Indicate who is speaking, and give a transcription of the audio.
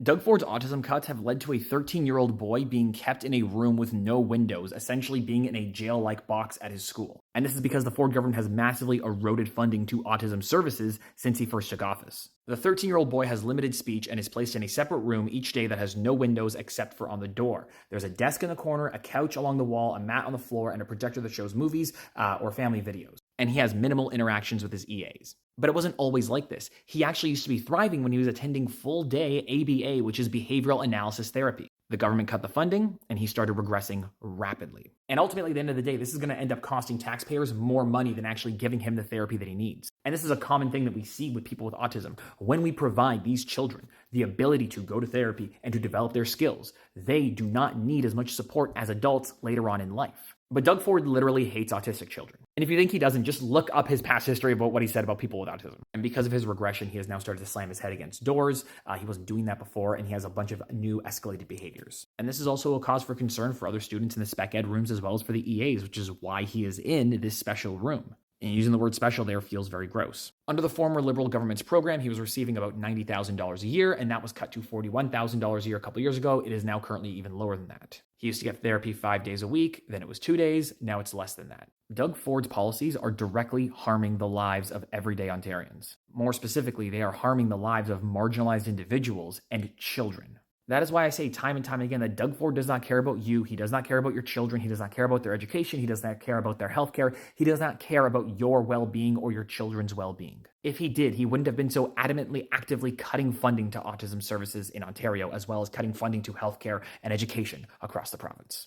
Speaker 1: Doug Ford's autism cuts have led to a 13-year-old boy being kept in a room with no windows, essentially being in a jail-like box at his school. And this is because the Ford government has massively eroded funding to autism services since he first took office. The 13-year-old boy has limited speech and is placed in a separate room each day that has no windows except for on the door. There's a desk in the corner, a couch along the wall, a mat on the floor, and a projector that shows movies or family videos. And he has minimal interactions with his EAs. But it wasn't always like this. He actually used to be thriving when he was attending full-day ABA, which is behavioral analysis therapy. The government cut the funding, and he started regressing rapidly. And ultimately, at the end of the day, this is going to end up costing taxpayers more money than actually giving him the therapy that he needs. And this is a common thing that we see with people with autism. When we provide these children the ability to go to therapy and to develop their skills, they do not need as much support as adults later on in life. But Doug Ford literally hates autistic children. And if you think he doesn't, just look up his past history about what he said about people with autism. And because of his regression, he has now started to slam his head against doors. He wasn't doing that before, and he has a bunch of new escalated behaviors. And this is also a cause for concern for other students in the spec ed rooms as well as for the EAs, which is why he is in this special room. And using the word special there feels very gross. Under the former Liberal government's program, he was receiving about $90,000 a year, and that was cut to $41,000 a year a couple years ago. It is now currently even lower than that. He used to get therapy 5 days a week, then it was 2 days, now it's less than that. Doug Ford's policies are directly harming the lives of everyday Ontarians. More specifically, they are harming the lives of marginalized individuals and children. That is why I say time and time again that Doug Ford does not care about you. He does not care about your children. He does not care about their education. He does not care about their healthcare. He does not care about your well-being or your children's well-being. If he did, he wouldn't have been so adamantly, actively cutting funding to autism services in Ontario, as well as cutting funding to healthcare and education across the province.